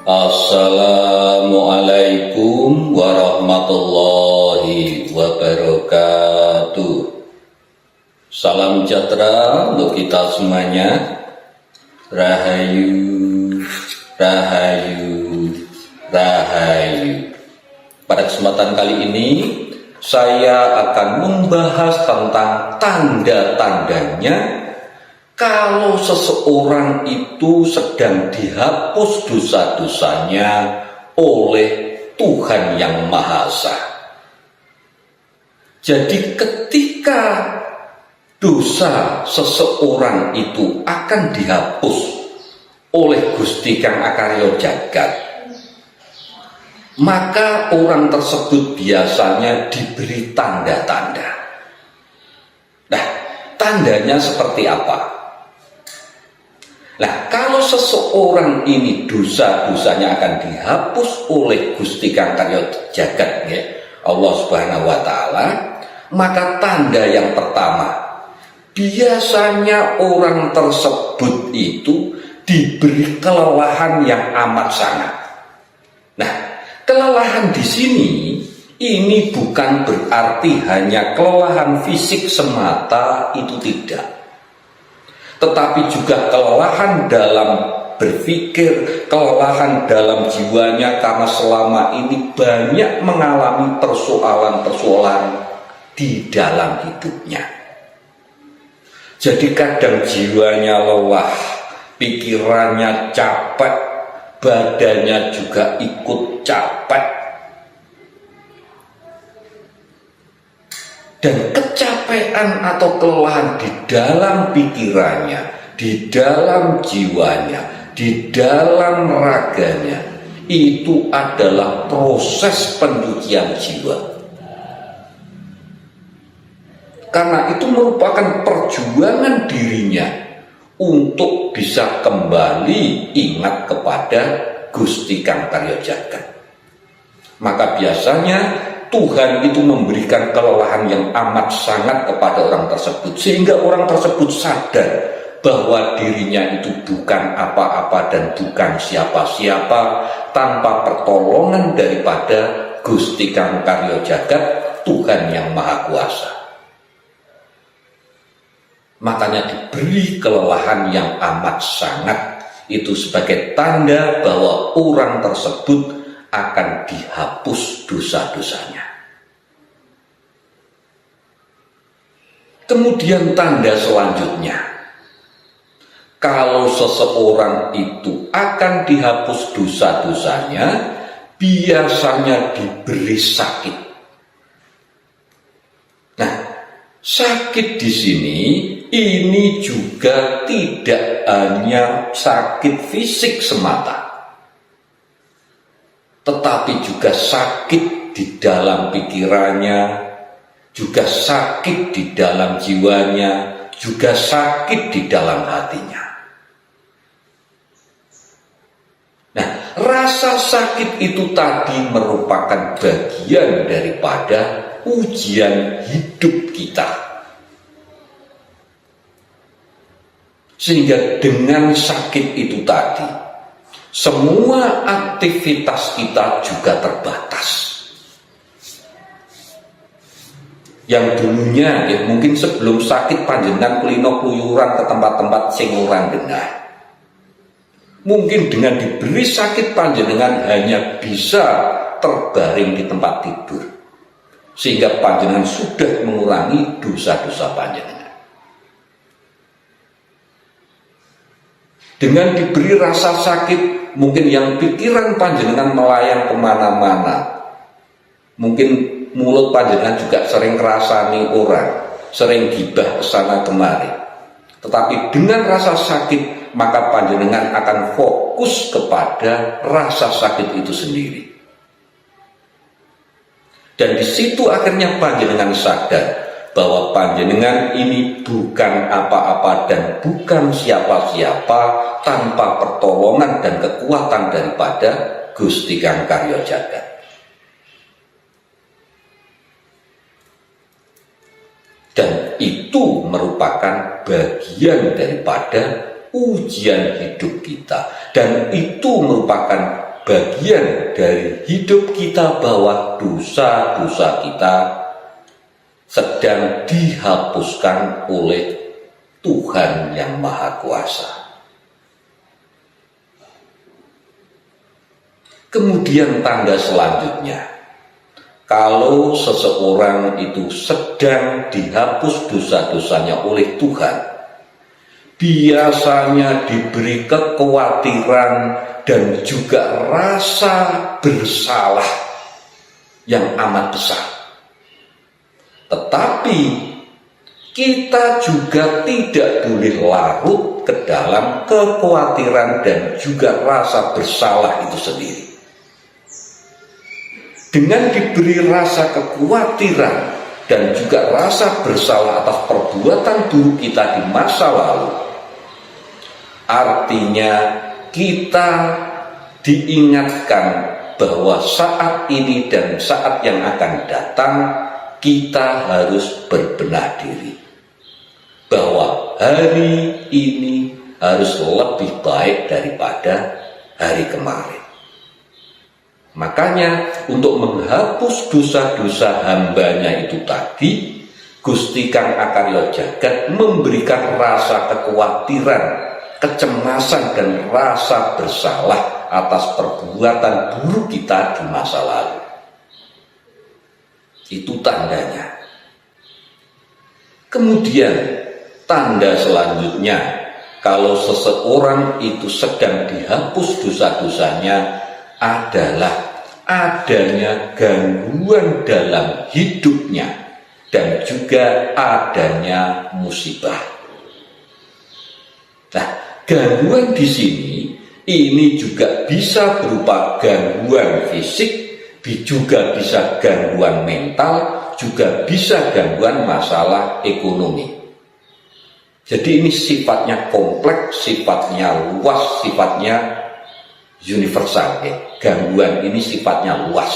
Assalamualaikum warahmatullahi wabarakatuh. Salam sejahtera untuk kita semuanya. Rahayu, rahayu, rahayu. Pada kesempatan kali ini saya akan membahas tentang tanda-tandanya kalau seseorang itu sedang dihapus dosa-dosanya oleh Tuhan Yang Maha Esa. Jadi ketika dosa seseorang itu akan dihapus oleh Gusti Kang Akarya Jagat, maka orang tersebut biasanya diberi tanda-tanda. Nah, tandanya seperti apa? Nah, kalau seseorang ini dosa-dosanya akan dihapus oleh Gusti Kang Akarya Jagat, ya, Allah Subhanahu wa Ta'ala, maka tanda yang pertama, biasanya orang tersebut itu diberi kelelahan yang amat sangat. Nah, kelelahan di sini ini bukan berarti hanya kelelahan fisik semata, itu tidak. Tetapi juga kelelahan dalam berpikir, kelelahan dalam jiwanya karena selama ini banyak mengalami persoalan-persoalan di dalam hidupnya. Jadi kadang jiwanya lelah, pikirannya capek, badannya juga ikut capek. Dan kecapean atau kelelahan di dalam pikirannya, di dalam jiwanya, di dalam raganya, itu adalah proses pencucian jiwa. Karena itu merupakan perjuangan dirinya untuk bisa kembali ingat kepada Gusti Kang Akarya Jagat. Maka biasanya Tuhan itu memberikan kelelahan yang amat sangat kepada orang tersebut, sehingga orang tersebut sadar bahwa dirinya itu bukan apa-apa dan bukan siapa-siapa tanpa pertolongan daripada Gusti Kang Akarya Jagat, Tuhan Yang Maha Kuasa. Makanya diberi kelelahan yang amat sangat, itu sebagai tanda bahwa orang tersebut akan dihapus dosa-dosanya. Kemudian tanda selanjutnya, kalau seseorang itu akan dihapus dosa-dosanya, biasanya diberi sakit. Nah, sakit di sini ini juga tidak hanya sakit fisik semata, tetapi juga sakit di dalam pikirannya, juga sakit di dalam jiwanya, juga sakit di dalam hatinya. Nah, rasa sakit itu tadi merupakan bagian daripada ujian hidup kita. Sehingga dengan sakit itu tadi, semua aktivitas kita juga terbatas. Yang dulunya, ya, mungkin sebelum sakit panjenengan kulino keluyuran ke tempat-tempat sing ora genah. Mungkin dengan diberi sakit panjenengan hanya bisa terbaring di tempat tidur, sehingga panjenengan sudah mengurangi dosa-dosa panjenengan. Dengan diberi rasa sakit, mungkin yang pikiran panjenengan melayang kemana-mana. Mungkin mulut panjenengan juga sering ngerasani orang, sering gibah kesana kemari. Tetapi dengan rasa sakit, maka panjenengan akan fokus kepada rasa sakit itu sendiri. Dan di situ akhirnya panjenengan sadar bahwa panjenengan ini bukan apa-apa dan bukan siapa-siapa tanpa pertolongan dan kekuatan daripada Gusti Kang Akarya Jagat. Dan itu merupakan bagian daripada ujian hidup kita, dan itu merupakan bagian dari hidup kita bahwa dosa-dosa kita sedang dihapuskan oleh Tuhan yang Maha Kuasa. Kemudian tanda selanjutnya, kalau seseorang itu sedang dihapus dosa-dosanya oleh Tuhan, biasanya diberi kekhawatiran dan juga rasa bersalah yang amat besar. Tetapi kita juga tidak boleh larut ke dalam kekhawatiran dan juga rasa bersalah itu sendiri. Dengan diberi rasa kekhawatiran dan juga rasa bersalah atas perbuatan buruk kita di masa lalu, artinya kita diingatkan bahwa saat ini dan saat yang akan datang kita harus berbenah diri, bahwa hari ini harus lebih baik daripada hari kemarin. Makanya untuk menghapus dosa-dosa hambanya itu tadi, Gusti Kang Akarya Jagat memberikan rasa kekhawatiran, kecemasan dan rasa bersalah atas perbuatan buruk kita di masa lalu. Itu tandanya. Kemudian tanda selanjutnya, kalau seseorang itu sedang dihapus dosa-dosanya adalah adanya gangguan dalam hidupnya dan juga adanya musibah. Nah, gangguan di sini ini juga bisa berupa gangguan fisik, juga bisa gangguan mental, juga bisa gangguan masalah ekonomi. Jadi ini sifatnya kompleks, sifatnya luas, sifatnya universal. Gangguan ini sifatnya luas.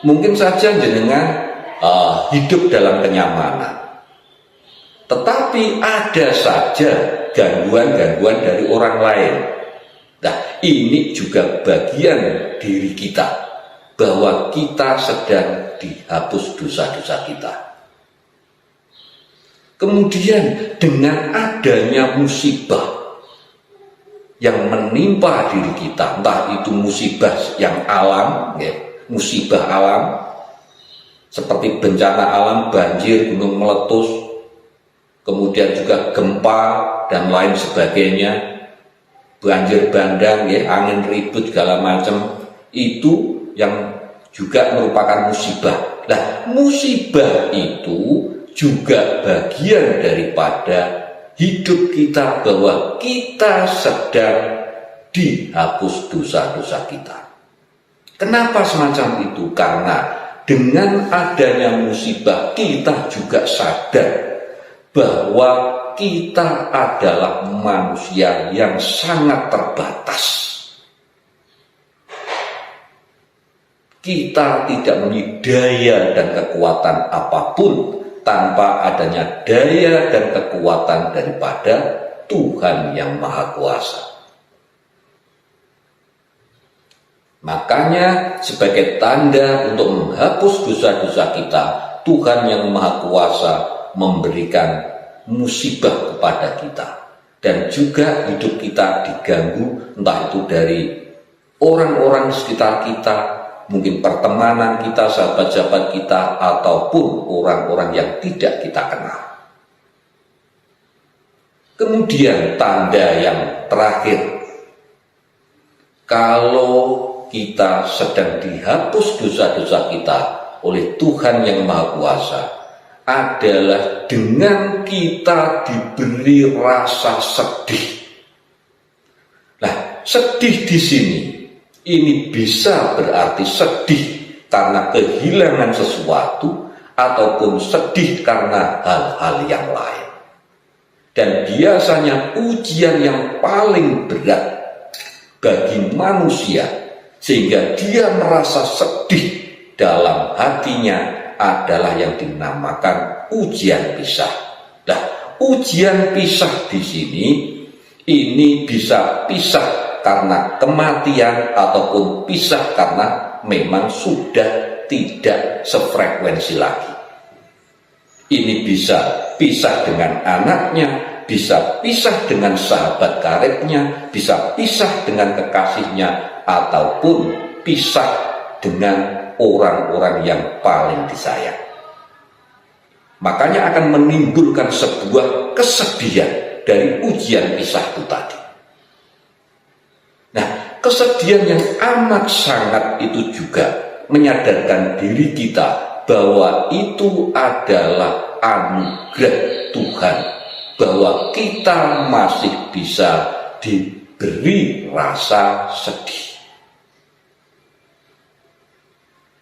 Mungkin saja jenengan hidup dalam kenyamanan, tetapi ada saja gangguan-gangguan dari orang lain. Nah, ini juga bagian diri kita, bahwa kita sedang dihapus dosa-dosa kita. Kemudian dengan adanya musibah yang menimpa diri kita, entah itu musibah yang alam, musibah alam, seperti bencana alam, banjir, gunung meletus, kemudian juga gempa dan lain sebagainya, banjir bandang, angin ribut segala macam, itu yang juga merupakan musibah. Nah, musibah itu juga bagian daripada hidup kita, bahwa kita sedang dihapus dosa-dosa kita. Kenapa semacam itu? Karena dengan adanya musibah kita juga sadar bahwa kita adalah manusia yang sangat terbatas. Kita tidak memiliki daya dan kekuatan apapun tanpa adanya daya dan kekuatan daripada Tuhan yang Maha Kuasa. Makanya sebagai tanda untuk menghapus dosa-dosa kita, Tuhan yang Maha Kuasa memberikan musibah kepada kita. Dan juga hidup kita diganggu, entah itu dari orang-orang sekitar kita, mungkin pertemanan kita, sahabat-sahabat kita, ataupun orang-orang yang tidak kita kenal. Kemudian tanda yang terakhir, kalau kita sedang dihapus dosa-dosa kita oleh Tuhan yang Maha Kuasa, adalah dengan kita diberi rasa sedih. Nah, sedih di sini ini bisa berarti sedih karena kehilangan sesuatu, ataupun sedih karena hal-hal yang lain. Dan biasanya ujian yang paling berat bagi manusia, sehingga dia merasa sedih dalam hatinya, adalah yang dinamakan ujian pisah. Nah, ujian pisah di sini ini bisa pisah karena kematian ataupun pisah karena memang sudah tidak sefrekuensi lagi. Ini bisa pisah dengan anaknya, bisa pisah dengan sahabat karibnya, bisa pisah dengan kekasihnya, ataupun pisah dengan orang-orang yang paling disayang. Makanya akan menimbulkan sebuah kesedihan dari ujian pisah itu tadi. Nah, kesedihan yang amat sangat itu juga menyadarkan diri kita bahwa itu adalah anugerah Tuhan, bahwa kita masih bisa diberi rasa sedih.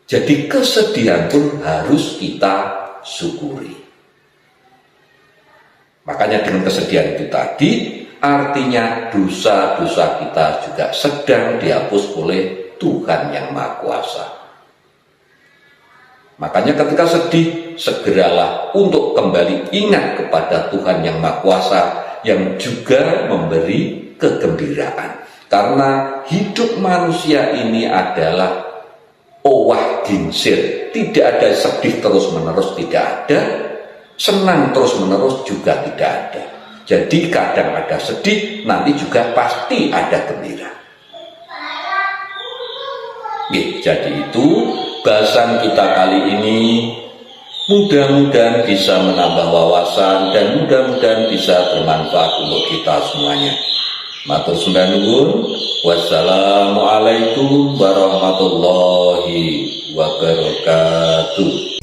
Jadi kesedihan pun harus kita syukuri. Makanya dengan kesedihan itu tadi, artinya dosa-dosa kita juga sedang dihapus oleh Tuhan yang Maha Kuasa. Makanya ketika sedih, segeralah untuk kembali ingat kepada Tuhan yang Maha Kuasa yang juga memberi kegembiraan. Karena hidup manusia ini adalah owah ginsir, tidak ada sedih terus-menerus, tidak ada senang terus-menerus, juga tidak ada. Jadi kadang ada sedih, nanti juga pasti ada gembira. Jadi itu bahasan kita kali ini, mudah-mudahan bisa menambah wawasan dan mudah-mudahan bisa bermanfaat untuk kita semuanya. Matur sembah nuwun. Wassalamualaikum warahmatullahi wabarakatuh.